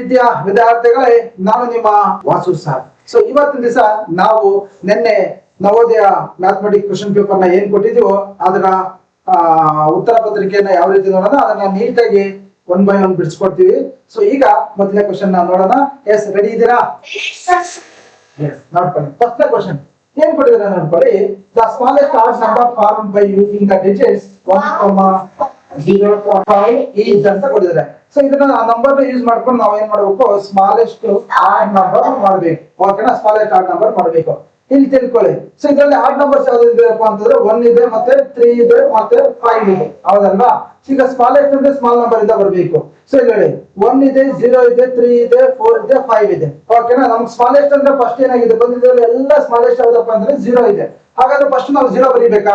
ಪ್ರೀತಿಯ ವಿದ್ಯಾರ್ಥಿಗಳೇ, ನಾನು ನಿಮ್ಮ ವಾಸು ಸರ್. ಸೊ ಇವತ್ತಿನ ದಿವಸ ನಾವು ನಿನ್ನೆ ನವೋದಯ ಮ್ಯಾಥಮೆಟಿಕ್ಸ್ ಕ್ವಶನ್ ಪೇಪರ್ ನ ಏನ್ ಕೊಟ್ಟಿದೀವೋ ಅದರ ಉತ್ತರ ಪತ್ರಿಕೆಯನ್ನ ಯಾವ ರೀತಿ ನೋಡೋಣ, ಅದನ್ನ ನೀಟಾಗಿ 1 by 1 ಬಿಡಿಸ್ಕೊಡ್ತೀವಿ. ಸೊ ಈಗ ಮೊದಲನೇ ಕ್ವಶನ್ ನೋಡೋಣ. ಎಸ್, ರೆಡಿ ಇದ್ದೀರಾ? ನೋಡ್ಕೊಳ್ಳಿ. ಫಸ್ಟ್ ಕ್ವಶನ್ ಏನ್ ಕೊಟ್ಟಿದ್ದಾರೆ ನೋಡ್ಕೊಳ್ಳಿ. The smallest odd number form by using the digits 1,0,5 is ಅಂತ ಕೊಟ್ಟಿದ್ದಾರೆ. ಸೊ ಇದನ್ನ ಆ ನಂಬರ್ ಯೂಸ್ ಮಾಡ್ಕೊಂಡು ನಾವು ಏನ್ ಮಾಡ್ಬೇಕು, ಸ್ಮಾಲೆಸ್ಟ್ ಆಡ್ ನಂಬರ್ ಮಾಡ್ಬೇಕು. ಓಕೆನಾ? ಸ್ಮಾಲೆಸ್ಟ್ ಆಡ್ ನಂಬರ್ ಮಾಡ್ಬೇಕು. ಇಲ್ಲಿ ತಿಳ್ಕೊಳ್ಳಿ. ಸೊ ಇದರಲ್ಲಿ ಆಡ್ ನಂಬರ್ಸ್ ಯಾವ್ದು ಇದೆಯಪ್ಪ ಅಂತಂದ್ರೆ 1 ಇದೆ, ಮತ್ತೆ 3 ಇದೆ, ಮತ್ತೆ 5 ಇದೆ. ಹೌದಲ್ವಾ? ಈಗ ಸ್ಮಾಲೆಸ್ಟ್ ಅಂದ್ರೆ ಸ್ಮಾಲ್ ನಂಬರ್ ಇಂದ ಬರಬೇಕು. ಸೊ ಇಲ್ಲಿ ಹೇಳಿ 1 ಇದೆ, 0 ಇದೆ, 3 ಇದೆ, 4 ಇದೆ, 5 ಇದೆ. ಓಕೆನಾ? ನಮ್ಗೆ ಸ್ಮಾಲೆಸ್ಟ್ ಅಂದ್ರೆ ಫಸ್ಟ್ ಏನಾಗಿದೆ ಬಂದಿದ್ರಲ್ಲಿ ಎಲ್ಲ ಸ್ಮಾಲೆಸ್ಟ್ ಯಾವ್ದಪ್ಪ ಅಂದ್ರೆ 0 ಇದೆ. ಹಾಗಾದ್ರೆ ಫಸ್ಟ್ ನಾವು 0 ಬರೀಬೇಕಾ?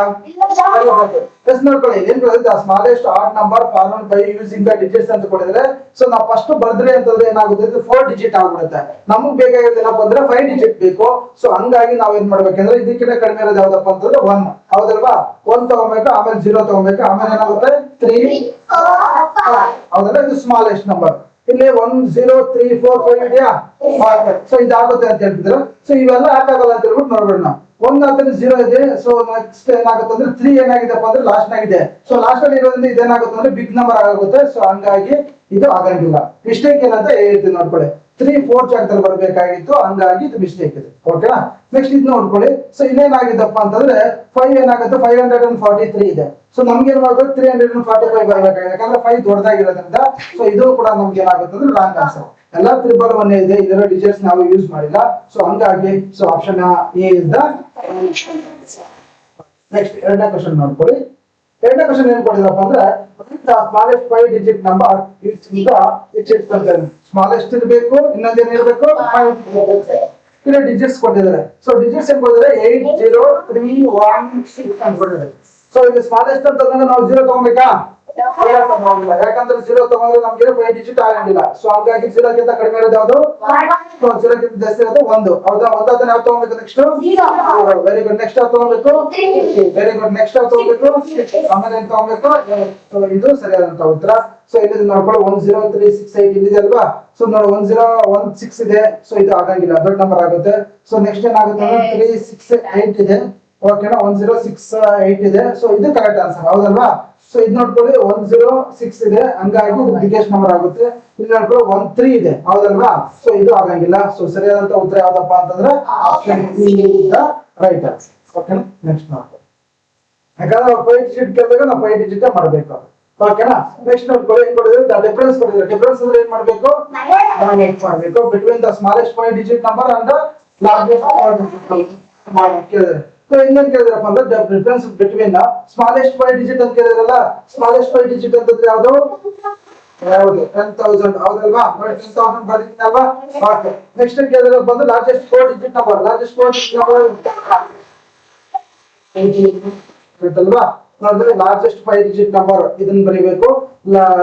ಎಸ್, ನೋಡ್ಕೊಳ್ಳಿ. ಏನ್ ಕೊಡಿದ್ರೆ smallest odd number form by using the digits ಅಂತ ಕೊಡಿದ್ರೆ, ಸೊ ನಾವು ಫಸ್ಟ್ ಬರ್ದ್ರೆ ಅಂತಂದ್ರೆ ಏನಾಗುತ್ತೆ, 4 ಡಿಜಿಟ್ ಆಗ್ಬಿಡುತ್ತೆ. ನಮಗ್ ಬೇಕಾಗಿರೋದೇನಪ್ಪ ಅಂದ್ರೆ 5 ಡಿಜಿಟ್ ಬೇಕು. ಸೊ ಹಂಗಾಗಿ ನಾವ್ ಏನ್ ಮಾಡ್ಬೇಕಂದ್ರೆ ಇದಕ್ಕಿಂತ ಕಡಿಮೆ ಇರೋದು ಯಾವ್ದಪ್ಪ ಅಂತಂದ್ರೆ 1. ಹೌದಲ್ವಾ? 1 ತಗೋಬೇಕು, ಆಮೇಲೆ 0 ತಗೋಬೇಕು, ಆಮೇಲೆ ಏನಾಗುತ್ತೆ 3. ಹೌದಲ್ಲ? ಇದು ಸ್ಮಾಲೆಸ್ಟ್ ನಂಬರ್. ಇಲ್ಲಿ 1 0 3 4 5 ಇದೆಯಾ? ಸೊ ಇದಾಗುತ್ತೆ ಅಂತ ಹೇಳ್ತಿದ್ರು. ಸೊ ಇವೆಲ್ಲ ಯಾಕಾಗಲ್ಲ ಅಂತ ಹೇಳ್ಬಿಟ್ಟು ನೋಡ್ಬೇಡ. 1 ಆದ್ರೆ 0 ಇದೆ. ಸೊ ನೆಕ್ಸ್ಟ್ ಏನಾಗುತ್ತೆ ಅಂದ್ರೆ 3 ಏನಾಗಿದೆಪ್ಪ ಅಂದ್ರೆ ಲಾಸ್ಟ್ ನಾಗಿದೆ. ಸೊ ಲಾಸ್ಟ್ ಅಲ್ಲಿ ಇರೋದ್ರಿಂದ ಇದೇನಾಗುತ್ತೆ ಅಂದ್ರೆ ಬಿಗ್ ನಂಬರ್ ಆಗುತ್ತೆ. ಸೊ ಹಂಗಾಗಿ ಇದು ಆಗಂಗಿಲ್ಲ. ಮಿಸ್ಟೇಕ್ ಏನಂತ ಹೇಳ್ತೀನಿ ನೋಡ್ಕೊಳ್ಳಿ. 3 4 ಜಾಗದಲ್ಲಿ ಬರಬೇಕಾಗಿತ್ತು, ಹಂಗಾಗಿ ಇದು ಮಿಸ್ಟೇಕ್ ಇದೆ. ಓಕೆನಾ? ನೆಕ್ಸ್ಟ್ ಇದು ನೋಡ್ಕೊಳ್ಳಿ. ಸೊ ಇಲ್ಲೇನಾಗಿದ್ದಪ್ಪ ಅಂತಂದ್ರೆ 5 ಏನಾಗುತ್ತೆ 543 ಇದೆ. ಸೊ ನಮ್ಗೆ ಏನ್ ಮಾಡ್ಬೇಕು, 345 ಬರ್ಬೇಕಾಗಿದೆ. ಯಾಕಂದ್ರೆ 5 ದೊಡ್ಡದಾಗಿರೋದ್ರಿಂದ. ಸೊ ಇದು ಕೂಡ ನಮ್ಗೆ ಏನಾಗುತ್ತೆ ಅಂದ್ರೆ ರಾಂಗ್ ಆನ್ಸರ್. ಎಲ್ಲ 1 ಇದೆ, ಇದರ ಡಿಜಿಟ್ಸ್ ನಾವು ಯೂಸ್ ಮಾಡಿಲ್ಲ. ಸೊ ಹಂಗಾಗಿ so option A is the. Next ಎರಡನೇ ಕ್ವಶನ್ ನೋಡ್ಕೊಳ್ಳಿ. ಎರಡನೇ ಕ್ವಶನ್ ಏನ್ ಕೊಟ್ಟಿದ್ರಪ್ಪ ಅಂದ್ರೆ ಸ್ಮಾಲೆಸ್ಟ್ 5 ಡಿಜಿಟ್ ನಂಬರ್ ಸ್ಮಾಲೆಸ್ಟ್ ಇರಬೇಕು, ಇನ್ನೊಂದೇನ್ ಇರಬೇಕು, 5 ಇಲ್ಲಿ ಡಿಜಿಟ್ಸ್ ಕೊಟ್ಟಿದ್ದಾರೆ. ಸೊ ಡಿಜಿಟ್ಸ್ ಏನ್ ಕೊಟ್ಟಿದ್ದಾರೆ 8 0 3 1 6 ಅಂತ ಕೊಟ್ಟಿದ್ದಾರೆ. ಸೊ ಇಲ್ಲಿ ಸ್ಮಾಲೆಸ್ಟ್ ಅಂತಂದ್ರೆ ನಾವು 0 ತಗೋಬೇಕಾ? ಯಾಕಂದ್ರೆ 0 ತಗೊಂಡ್ರೆ ನಮ್ಗೆ 5 ಡಿಜಿಟ್ ಆಗಂಗಿಲ್ಲ. ಸೊ ಹಾಗಾಗಿ 0 ಗಿಂತ ಕಡಿಮೆ ಇರೋದು ಯಾವ್ದು? 0 ಗಿಂತ ಜಾಸ್ತಿ ಇರೋದು 1. ಹೌದಾ? 1 ಅದನ್ನ ಯಾವ ತಗೋಬೇಕು? Next very good. ನೆಕ್ಸ್ಟ್ ಯಾವ ತಗೋಬೇಕು? Very good. ನೆಕ್ಸ್ಟ್ ಯಾವ ತಗೋಬೇಕು? ಆಮೇಲೆ ಏನ್ ತಗೋಬೇಕು? ಸೊ ಇದು ಸರಿಯಾದಂತ ಉತ್ತರ. ಸೊ ಇಲ್ಲಿ ನೋಡ್ಕೊಳ್ಳಿ 1 0 3 6 8 ಇದೆ ಅಲ್ವಾ? ಸೊ ನೋಡಿ 1 0 1 6 ಇದೆ. ಸೊ ಇದು ಆಗಂಗಿಲ್ಲ, ದೊಡ್ಡ ನಂಬರ್ ಆಗುತ್ತೆ. ಸೊ ನೆಕ್ಸ್ಟ್ ಏನಾಗುತ್ತೆ ಅಂದ್ರೆ 3 6 8 ಇದೆ. ಓಕೆನಾ? 1 0 6 8 ಇದೆ. ಸೊ ಇದು ಕರೆಕ್ಟ್ ಆನ್ಸರ್. ಹೌದಲ್ವಾ? ಸೊ ಇದು ನೋಡ್ಕೊಳ್ಳಿ 1 0 6 ಇದೆ, ಹಂಗಾಗಿ ಇದು ಬಿಗ್ಗೆಸ್ಟ್ ನಂಬರ್ ಆಗುತ್ತೆ. ಇಲ್ಲಿ ನೋಡ್ಕೊಳ್ಳಿ 1 3 ಇದೆ. ಹೌದಲ್ವಾ? ಸೊ ಇದು ಆಗಂಗಿಲ್ಲ. ಸೊ ಸರಿಯಾದಂತ ಉತ್ತರ ಯಾವ್ದಪ್ಪ ಅಂತಂದ್ರೆ option B is the right answer. ಓಕೆನಾ? ನೆಕ್ಸ್ಟ್ ನೋಡ್ಕೊಳ್ಳಿ. ಯಾಕಂದ್ರೆ 5 ಡಿಜಿಟ್ ಕೇಳಿದಾಗ ನಾವು 5 ಡಿಜಿಟ್ ಮಾಡಬೇಕು. ಓಕೆನಾ? ನೆಕ್ಸ್ಟ್ ನೋಡ್ಕೊಳ್ಳಿ. ಏನ್ ಕೊಡಿದ್ರೆ ಡಿಫರೆನ್ಸ್ ಕೊಡಿದ್ರೆ, ಡಿಫರೆನ್ಸ್ ಅಂದ್ರೆ ಏನ್ ಮಾಡಬೇಕು? ಮಾಡಬೇಕು between the smallest 5 digit number and the largest 5 digit ಕೇಳಿದ್ರೆ. ಸೊ ಇನ್ನೇನ್ ಕೇಳಿದ್ರಪ್ಪ ಅಂದ್ರೆ ಡಿಫರೆನ್ಸ್ ಬಿಟ್ವೀನ್ ಸ್ಮಾಲೆಸ್ಟ್ 5 ಡಿಜಿಟ್ ಅಂತ ಕೇಳಿದ್ರಲ್ಲ. ಸ್ಮಾಲೆಸ್ಟ್ 5 ಡಿಜಿಟ್ ಅಂತಂದ್ರೆ ಯಾವ್ದು? 10,000. ಹೌದಲ್ವಾ? 10,000 ಬರೀತೀನಲ್ವಾ? ಓಕೆ. ನೆಕ್ಸ್ಟ್ ಕೇಳಿದ್ರೆ ಬಂದು largest 4 digit number. Largest 4 digit number ಅಲ್ವಾ? ನೋಡಿದ್ರೆ ಲಾರ್ಜೆಸ್ಟ್ 5 ಡಿಜಿಟ್ ನಂಬರ್ ಇದನ್ನ ಬರೀಬೇಕು.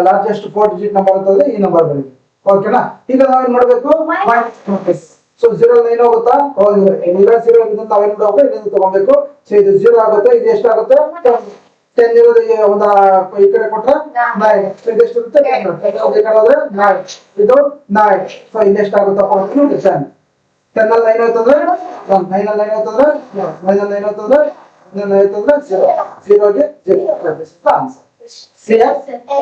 ಲಾರ್ಜೆಸ್ಟ್ 4 ಡಿಜಿಟ್ ನಂಬರ್ ಅಂತಂದ್ರೆ ಈ ನಂಬರ್ ಬರೀಬೇಕು. ಓಕೆನಾ? ಈಗ ನಾವೇನ್ ಮಾಡ್ಬೇಕು? ಸೊ 0 9 ಹೋಗುತ್ತಾ? ಹೌದು. 0 ಇದನ್ನ ನಾವೇನ್ ಮಾಡ್ಬೇಕು? ಇದನ್ನ ತಗೋಬೇಕು. ಸೊ ಇದು 0 ಆಗುತ್ತೆ. ಇದು ಎಷ್ಟಾಗುತ್ತೆ? 10 ಇರೋದು ಒಂದು ಈ ಕಡೆ ಕೊಟ್ರೆ 9. ಸೊ ಇದು ಎಷ್ಟಿರುತ್ತೆ? 10 ಇದು 9. ಸೊ ಇಲ್ಲಿ ಎಷ್ಟಾಗುತ್ತಪ್ಪ ಅಂದ್ರೆ 10. 10 ಅಲ್ಲಿ 9 ಹೋಯ್ತಂದ್ರೆ 1. 9 ಅಲ್ಲಿ 9 ಹೋಯ್ತಂದ್ರೆ 9 ಅಲ್ಲಿ 9 ಹೋಯ್ತಂದ್ರೆ 0 ಗೆ 0 ಆನ್ಸರ್.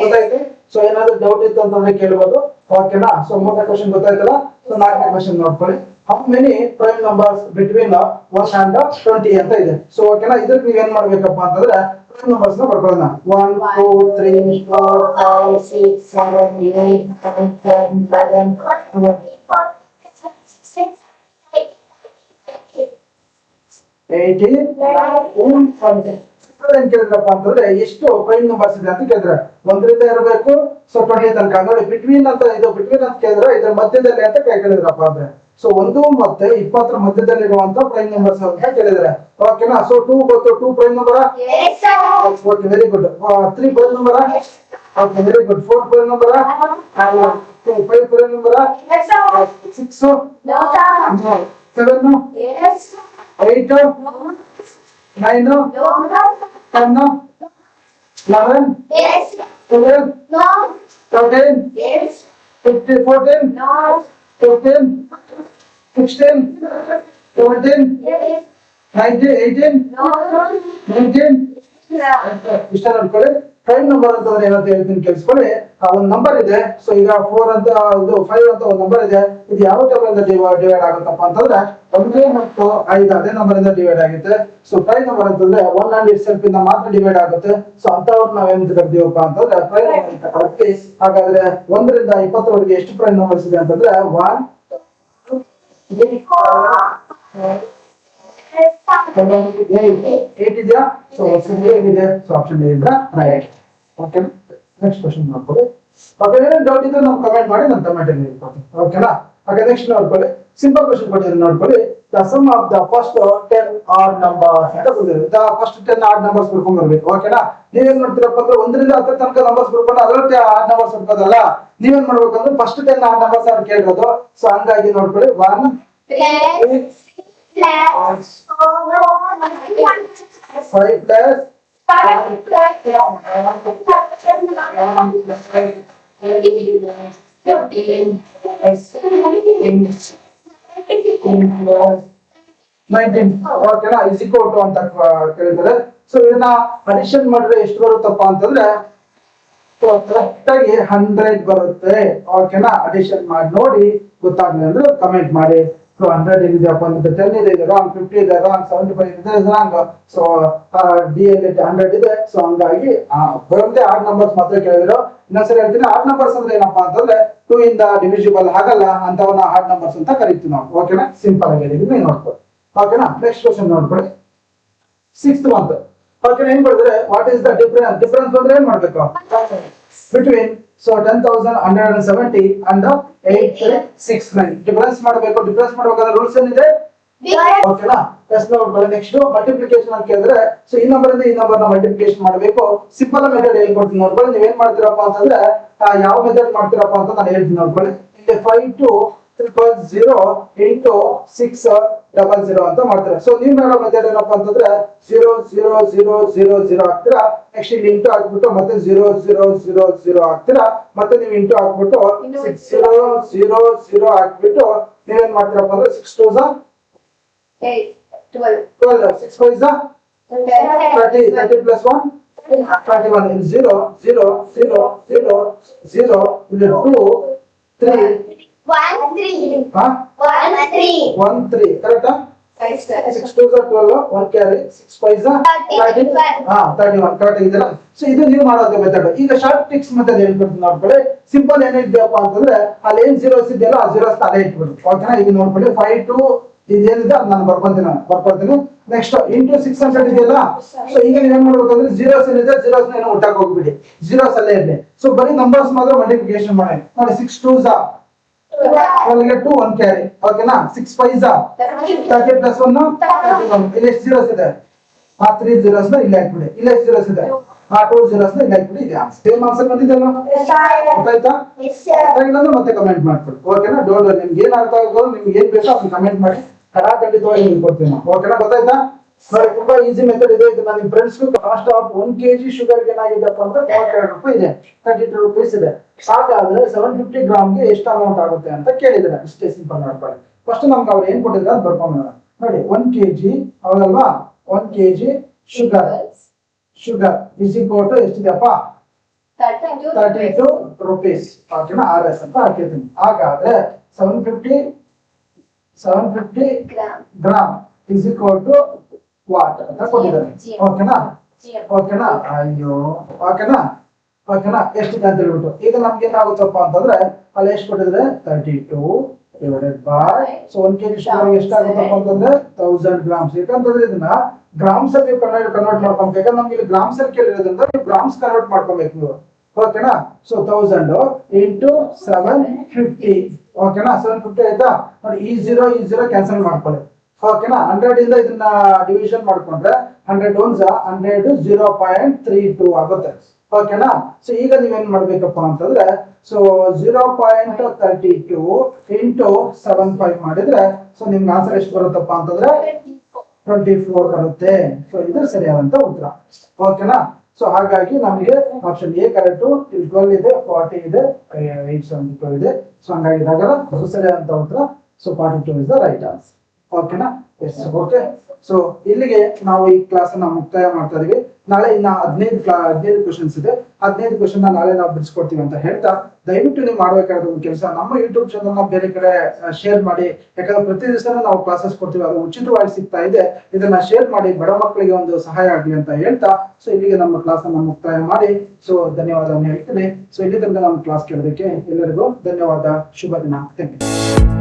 ಗೊತ್ತಾಯ್ತು? ಸೊ ಏನಾದ್ರು ಡೌಟ್ ಇತ್ತು ಅಂತಂದ್ರೆ ಕೇಳ್ಬೋದು. ಓಕೆನಾ? ಸೊ ಮೂರನೇ ಕ್ವಶನ್ ಗೊತ್ತಾಯ್ತಲ್ಲ. ಸೊ ನಾಲ್ಕನೇ ಕ್ವಶನ್ ನೋಡ್ಕೊಳ್ಳಿ. How many prime numbers between 1 and 20 ಅಂತ ಇದೆ. ಸೊ ಓಕೆನಾ? ಇದಕ್ಕೆ ನೀವೇನ್ ಮಾಡ್ಬೇಕಪ್ಪ ಅಂತಂದ್ರೆ ಪ್ರೈಮ್ ನಂಬರ್ಸ್ ನ ಬರ್ಕೊಳ್ಳೋಣ. 1 2 3 4 5 6 7 8 9 10 11 12 18 19 ಏನ್ ಕೇಳಿದ್ರಪ್ಪ ಅಂತಂದ್ರೆ ಎಷ್ಟು ಪ್ರೈಮ್ ನಂಬರ್ಸ್ ಇದೆ ಅಂತ ಕೇಳಿದ್ರೆ 1 ರಿಂದ ಇರಬೇಕು. ಸೊ 20 ತನಕ ನೋಡಿ. ಬಿಟ್ವೀನ್ ಅಂತ ಇದು ಬಿಟ್ವೀನ್ ಅಂತ ಕೇಳಿದ್ರೆ ಇದ್ರ ಮಧ್ಯದಲ್ಲಿ ಅಂತ ಕೇಳಿದ್ರಪ್ಪ ಅಂದ್ರೆ. ಸೊ 1 ಮತ್ತೆ 20 ಮಧ್ಯದಲ್ಲಿ ಇರುವಂತ ಪ್ರೈಮ್ ನಂಬರ್ಸ್ ಅಂತ ಕೇಳಿದ್ರೆ. ಓಕೆನಾ? ಸೊ 2 ಗೊತ್ತು. 2 prime number. Okay, very good. 3 prime number. Okay, very good. 4 prime number. 5 prime number. 6 7 8 9 10 11 12 13 15, 14, 15, 16, 17, 19, 18, 19. ಇಷ್ಟ ನೋಡ್ಕೊಳ್ಳಿ. ಪ್ರೈಮ್ ನಂಬರ್ ಅಂತಂದ್ರೆ ಏನಂತ ಹೇಳ್ತೀನಿ ಕೇಳಿಸ್ಕೊಳ್ಳಿ. ಒಂದು ನಂಬರ್ ಇದೆ. ಸೊ ಈಗ 4 ಅಂತ ಇದು 5 ಅಂತ ಒಂದು ನಂಬರ್ ಇದೆ. ಇದು ಯಾವ ಟೇಬಲ್ ಇಂದ ಡಿವೈಡ್ ಆಗುತ್ತಪ್ಪ ಅಂತಂದ್ರೆ 1 ಮತ್ತು 5 ಅದೇ ನಂಬರ್ ಇಂದ ಡಿವೈಡ್ ಆಗುತ್ತೆ. ಸೊ ಪ್ರೈಮ್ ನಂಬರ್ ಅಂತಂದ್ರೆ 1 and itself ಇಂದ ಮಾತ್ರ ಡಿವೈಡ್ ಆಗುತ್ತೆ. ಸೊ ಅಂತವ್ರು ನಾವೇನ್ ಕರಿತೀವಪ್ಪ ಅಂತಂದ್ರೆ ಪ್ರೈಮ್ ನಂಬರ್ ಅಂತ ಕರಿತೀವಿ. ಹಾಗಾದ್ರೆ 1 ರಿಂದ 20 ವರೆಗೆ ಎಷ್ಟು ಪ್ರೈಮ್ ನಂಬರ್ಸ್ ಇದೆ ಅಂತಂದ್ರೆ 1 8 ಇದೆಯಾ? ಸೊ ಏನಿದೆ? So option A is right. Okay, next question ನೋಡ್ಕೊಳ್ಳಿ. ಓಕೆ, ಏನೇನು ಡೌಟ್ ಇದ್ರೆ ನಾವು ಕಮೆಂಟ್ ಮಾಡಿ ನಾನು ಕಮೆಂಟ್ ಅಲ್ಲಿ ಹೇಳ್ಕೊಡ್ತೀನಿ. ಓಕೆನಾ? ಹಾಗೆ ನೆಕ್ಸ್ಟ್ ನೋಡ್ಕೊಳ್ಳಿ. ಸಿಂಪಲ್ ಕ್ವೆಶ್ಚನ್ ಕೊಟ್ಟಿದ್ದೀನಿ ನೋಡ್ಕೊಳ್ಳಿ. The sum of the first 10 odd numbers ಅಂತ ಕೊಟ್ಟಿದ್ದಾರೆ. ದ ಫಸ್ಟ್ 10 ಆಡ್ ನಂಬರ್ಸ್ ಬರ್ಕೊಂಡು ಬರ್ಬೇಕು. ಓಕೆನಾ? ನೀವೇನ್ ಮಾಡ್ತೀರಪ್ಪ ಅಂದ್ರೆ 1 ರಿಂದ 10 ತನಕ ನಂಬರ್ಸ್ ಬರ್ಕೊಂಡು ಅದರಲ್ಲಿ ಆಡ್ ನಂಬರ್ಸ್ ಬರ್ಕೋದಲ್ಲ. ನೀವೇನ್ ಮಾಡ್ಬೇಕಂದ್ರೆ ಫಸ್ಟ್ 10 ಆಡ್ ನಂಬರ್ಸ್ ಅವ್ರು ಕೇಳಿರೋದು. ಸೊ ಹಂಗಾಗಿ ನೋಡ್ಕೊಳ್ಳಿ 1 5 plus 19 ಓಕೆನಾ ಇಸ್ ಈಕ್ವಲ್ ಟು ಅಂತ ಕೇಳಿದ್ದಾರೆ. ಸೊ ಇದನ್ನ ಅಡಿಷನ್ ಮಾಡಿದ್ರೆ ಎಷ್ಟು ಬರುತ್ತಪ್ಪ ಅಂತಂದ್ರೆ ಕರೆಕ್ಟ್ ಆಗಿ 100 ಬರುತ್ತೆ. ಓಕೆನಾ? ಅಡಿಷನ್ ಮಾಡಿ ನೋಡಿ ಗೊತ್ತಾಗ್ಲಿ ಅಂದ್ರೆ ಕಮೆಂಟ್ ಮಾಡಿ. ಸೊ 100 ಇದೆಯಪ್ಪ ಅಂದ್ರೆ 10 ಇದೆ ರಾಂಗ್, 50 ಇದೆ ರಾಂಗ್, 75 ಇದೆ ರಾಂಗ್. ಸೊ ಡಿ ಅಲ್ಲಿ 100 ಇದೆ. ಸೊ ಹಂಗಾಗಿ ಬರೋದೇ ಆಡ್ ನಂಬರ್ಸ್ ಮಾತ್ರ ಕೇಳಿದ್ರು. ಇನ್ನೊಂದ್ಸರಿ ಹೇಳ್ತೀನಿ, ಆಡ್ ನಂಬರ್ಸ್ ಅಂದ್ರೆ ಏನಪ್ಪಾ ಅಂತಂದ್ರೆ 2 ಇಂದ ಡಿವಿಸಿಬಲ್ ಆಗಲ್ಲ ಅಂತವನ್ನ ಆಡ್ ನಂಬರ್ಸ್ ಅಂತ ಕರಿತೀವಿ ನಾವು. ಓಕೆನಾ? ಸಿಂಪಲ್ ಆಗಿ ಹೇಳಿದೀನಿ ನೋಡ್ಕೊಳ್ಳಿ. ಓಕೆನಾ? ನೆಕ್ಸ್ಟ್ ಕ್ವೆಶ್ಚನ್ ನೋಡ್ಕೊಳ್ಳಿ. 6th one. ಓಕೆನಾ? ಏನ್ ಮಾಡಿದ್ರೆ what is the difference? Difference ಅಂದ್ರೆ ಏನ್ ಮಾಡ್ಬೇಕು? ಬಿಟ್ವೀನ್ ಸೊ 10,170 and 8,69 ಡಿಫರೆನ್ಸ್ ಮಾಡಬೇಕು. ಡಿಫರೆನ್ಸ್ ಮಾಡಬೇಕಾದ್ರೆ ರೂಲ್ಸ್ ಏನಿದೆ? ಓಕೆನಾ? ಎಸ್ ನೋಡ್ಕೊಳ್ಳಿ. ನೆಕ್ಸ್ಟ್ ಮಲ್ಟಿಪ್ಲಿಕೇಶನ್ ಅಂತ ಕೇಳಿದ್ರೆ ಸೊ ಈ ನಂಬರ್ ಇಂದ ಈ ನಂಬರ್ ನ ಮಲ್ಟಿಪ್ಲಿಕೇಶನ್ ಮಾಡಬೇಕು. ಸಿಂಪಲ್ ಮೆಥಡ್ ಹೇಳ್ಕೊಡ್ತೀನಿ ನೋಡ್ಕೊಳ್ಳಿ. ನೀವೇನ್ ಮಾಡ್ತೀರಪ್ಪ ಅಂತಂದ್ರೆ ಯಾವ ಮೆಥಡ್ ಮಾಡ್ತೀರಪ್ಪ ಅಂತ ನಾನು ಹೇಳ್ತೀನಿ ನೋಡ್ಕೊಳ್ಳಿ. ಇಲ್ಲಿ 5200 into 600 ಅಂತ ಮಾಡ್ತಾರೆ. ಸೊ ನೀವು ಮಾಡೋ ಮೆಥಡ್ ಏನಪ್ಪಾ ಅಂತಂದ್ರೆ 00000 ಹಾಕ್ತೀರಾ. ನೆಕ್ಸ್ಟ್ ಇಲ್ಲಿ ಇಂಟು ಹಾಕ್ಬಿಟ್ಟು ಮತ್ತೆ 0000 ಹಾಕ್ತೀರಾ. ಮತ್ತೆ ನೀವು ಇಂಟು ಹಾಕ್ಬಿಟ್ಟು 6000 ಹಾಕ್ಬಿಟ್ಟು ನೀವೇನ್ ಮಾಡ್ತೀರಪ್ಪ ಅಂದ್ರೆ 6 2s 12 6 5s 30 30 plus 1 31 in 0 0 0 0 0 ಇಲ್ಲಿ 2 3 1 3 ಕರೆಕ್ಟಾ? 6 2s 12 1 carry 6 5s 31 ಕರೆಕ್ಟ್ ಇದೆಯಲ್ಲ? ಸೊ ಇದು ನೀವು ಮಾಡೋದು ಮೆಥಡ್. ಈಗ ಶಾರ್ಟ್ ಟ್ರಿಕ್ಸ್ ಮೆಥಡ್ ಹೇಳ್ಕೊಡ್ತೀನಿ ನೋಡ್ಕೊಳ್ಳಿ. ಸಿಂಪಲ್ ಏನಿದೆಯಪ್ಪ ಅಂತಂದ್ರೆ ಅಲ್ಲಿ ಏನ್ ಜೀರೋಸ್ ಇದೆಯಲ್ಲ ಆ ಜೀರೋಸ್ ಅಲ್ಲೇ ಇಟ್ಬಿಡಿ. ಓಕೆನಾ? ಈಗ ನೋಡ್ಕೊಳ್ಳಿ 5 2 ಇದೇನಿದೆ ಅದು ನಾನು ಬರ್ಕೊಳ್ತೀನಿ. ನೆಕ್ಸ್ಟ್ ಇಂಟು 600 ಇದೆಯಲ್ಲ? ಸೊ ಈಗ ನೀವೇನ್ ಮಾಡ್ಬೇಕಂದ್ರೆ ಜೀರೋಸ್ ಏನಿದೆ ಜೀರೋಸ್ ಏನೋ ಹುಟ್ಟಕ್ ಹೋಗ್ಬಿಡಿ. ಜೀರೋಸ್ ಅಲ್ಲೇ ಇರಲಿ. ಸೊ ಬರೀ ನಂಬರ್ಸ್ ಮಾತ್ರ ಮಲ್ಟಿಪ್ಲಿಕೇಶನ್ ಮಾಡಿ ನೋಡಿ. 6 2s 2 1 ಕ್ಯಾರಿ. ಓಕೆನಾ? 6 5s 30 plus 1 31 ಇಲ್ಲಿ ಎಷ್ಟು ಜೀರೋಸ್ ಇದೆ? 3 ಜೀರೋಸ್ ನ ಇಲ್ಲಿ ಹಾಕ್ಬಿಡಿ. ಇಲ್ಲಿ ಎಷ್ಟು ಜೀರೋಸ್ ಇದೆ? 2 ಜೀರೋಸ್ ನ ಇಲ್ಲಿ ಹಾಕ್ಬಿಡಿ. ಇದೆ ಸೇಮ್ ಆನ್ಸರ್ ಬಂದಿದೆಯಲ್ಲ? ಗೊತ್ತಾಯ್ತಾ? ಗೊತ್ತಾಗಿಲ್ಲ ಮತ್ತೆ ಕಮೆಂಟ್ ಮಾಡ್ಕೊಳ್ಳಿ. ಓಕೆನಾ? ಡೋಂಟ್ ವರಿ, ನಿಮ್ಗೆ ಏನ್ ಅರ್ಥ ಆಗೋದು ನಿಮ್ಗೆ ಏನ್ ಬೇಕೋ ಅದನ್ನ ಕಮೆಂಟ್ ಮಾಡಿ. ಖಂಡಿತವಾಗಿ ಹೇಳ್ಕೊಡ್ತೀನಿ ನಾವು. ಓಕೆನಾ? ಗೊತ್ತಾಯ್ತಾ? ನೋಡಿ ತುಂಬಾ ಈಸಿ ಮೆಥಡ್ ಇದೆ. ಇದು ನಿಮ್ಮ friends cost of 1 kg sugar ಏನಾಗಿದೆಪ್ಪ ಅಂತ 32 ರೂಪಾಯಿ ಇದೆ, 32 rupees ಇದೆ. ಹಾಗಾದ್ರೆ 750 ಗ್ರಾಮ್ಗೆ ಎಷ್ಟು ಅಮೌಂಟ್ ಆಗುತ್ತೆ ಅಂತ ಕೇಳಿದ್ರೆ ಇಷ್ಟೇ ಸಿಂಪಲ್ ಮಾಡ್ಕೊಳ್ಳಿ. ಫಸ್ಟ್ ನಮ್ಗೆ ಅವ್ರು ಏನ್ ಕೊಟ್ಟಿದ್ರೆ ಅದು ಬರ್ಕೊಂಡ ನೋಡಿ. 1 kg ಹೌದಲ್ವಾ? 1 kg sugar is equal to ಎಷ್ಟಿದೆಯಪ್ಪ? 32 rupees. ಓಕೆನಾ? RS ಅಂತ ಹಾಕಿರ್ತೀನಿ. ಹಾಗಾದ್ರೆ 750 gram is equal to what ಅಂತ ಕೊಟ್ಟಿದ್ದಾರೆ. ಓಕೆನಾ? ಓಕೆನಾ? ಅಯ್ಯೋ ಓಕೆನಾ? ಓಕೆನಾ? ಎಷ್ಟಿದೆ ಅಂತ ಹೇಳ್ಬಿಟ್ಟು ಈಗ ನಮ್ಗೆ ಏನಾಗುತ್ತಪ್ಪ ಅಂತಂದ್ರೆ ಅಲ್ಲಿ ಎಷ್ಟು ಕೊಟ್ಟಿದ್ರೆ 32 divided by so 1 kg sugar ಎಷ್ಟಾಗುತ್ತಪ್ಪ ಅಂತಂದ್ರೆ 1000 grams. ಯಾಕಂತಂದ್ರೆ ಇದನ್ನ ಗ್ರಾಮ್ಸ್ ಅಲ್ಲಿ ಕನ್ವರ್ಟ್ ಮಾಡ್ಕೊಬೇಕು. ಯಾಕಂದ್ರೆ ನಮ್ಗೆ ಇಲ್ಲಿ ಗ್ರಾಮ್ಸ್ ಅಲ್ಲಿ ಕೇಳಿರೋದ್ರಿಂದ ನೀವು ಗ್ರಾಮ್ಸ್ ಕನ್ವರ್ಟ್ ಮಾಡ್ಕೊಬೇಕು ನೀವು. ಓಕೆನಾ? So 1000 into 750. ಓಕೆನಾ? 750 ಆಯ್ತಾ? ನೋಡಿ ಈ 0 ಕ್ಯಾನ್ಸಲ್ ಮಾಡ್ಕೊಳ್ಳಿ. ಓಕೆನಾ? 100 ಇಂದ ಇದನ್ನ ಡಿವಿಷನ್ ಮಾಡ್ಕೊಂಡ್ರೆ 100 ones 100 0.32 ಆಗುತ್ತೆ. ಓಕೆನಾ? ಸೊ ಈಗ ನೀವೇನ್ ಮಾಡ್ಬೇಕಪ್ಪ ಅಂತಂದ್ರೆ ಸೊ 0.32 into 75 ಮಾಡಿದ್ರೆ ಸೊ ನಿಮ್ಗೆ ಆನ್ಸರ್ ಎಷ್ಟು ಬರುತ್ತಪ್ಪ ಅಂತಂದ್ರೆ 24 ಬರುತ್ತೆ. ಸೊ ಇದು ಸರಿಯಾದಂತ ಉತ್ತರ. ಓಕೆನಾ? ಸೊ ಹಾಗಾಗಿ ನಮಗೆ ಆಪ್ಷನ್ ಎ ಕರೆಕ್ಟ್. ಇಲ್ಲಿ 12 ಇದೆ, 40 ಇದೆ, 8 ಇದೆ. ಸೊ ಹಂಗಾಗಿ ಇದಾಗಲ್ಲ. ಸರಿ ಅಂತ ಉತ್ತರ. So 42 is the right answer. ಓಕೆನಾ? ಎಸ್. ಓಕೆ. ಸೊ ಇಲ್ಲಿಗೆ ನಾವು ಈ ಕ್ಲಾಸ್ ಅನ್ನ ಮುಕ್ತಾಯ ಮಾಡ್ತಾ ಇದೀವಿ. ನಾಳೆ ಇನ್ನ 15 ಕ್ವಶನ್ಸ್ ಇದೆ. 15 ಕ್ವಶನ್ ನಾಳೆ ನಾವು ಬಿಡಿಸ್ಕೊಡ್ತೀವಿ ಅಂತ ಹೇಳ್ತಾ, ದಯವಿಟ್ಟು ನೀವು ಮಾಡ್ಬೇಕಾದ ಒಂದು ಕೆಲಸ, ನಮ್ಮ ಯೂಟ್ಯೂಬ್ ಚಾನಲ್ ನ ಬೇರೆ ಕಡೆ ಶೇರ್ ಮಾಡಿ. ಯಾಕಂದ್ರೆ ಪ್ರತಿ ದಿವಸ ನಾವು ಕ್ಲಾಸಸ್ ಕೊಡ್ತೀವಿ, ಅದು ಉಚಿತವಾಗಿ ಸಿಗ್ತಾ ಇದೆ. ಇದನ್ನ ಶೇರ್ ಮಾಡಿ, ಬಡ ಮಕ್ಕಳಿಗೆ ಒಂದು ಸಹಾಯ ಆಗಲಿ ಅಂತ ಹೇಳ್ತಾ, ಸೊ ಇಲ್ಲಿಗೆ ನಮ್ಮ ಕ್ಲಾಸ್ ಅನ್ನ ಮುಕ್ತಾಯ ಮಾಡಿ, ಸೊ ಧನ್ಯವಾದ ಹೇಳ್ತೀನಿ. ಸೊ ಇಲ್ಲಿ ತನಕ ನಮ್ಮ ಕ್ಲಾಸ್ ಕೇಳೋದಕ್ಕೆ ಎಲ್ಲರಿಗೂ ಧನ್ಯವಾದ. ಶುಭ ದಿನ. Thank you.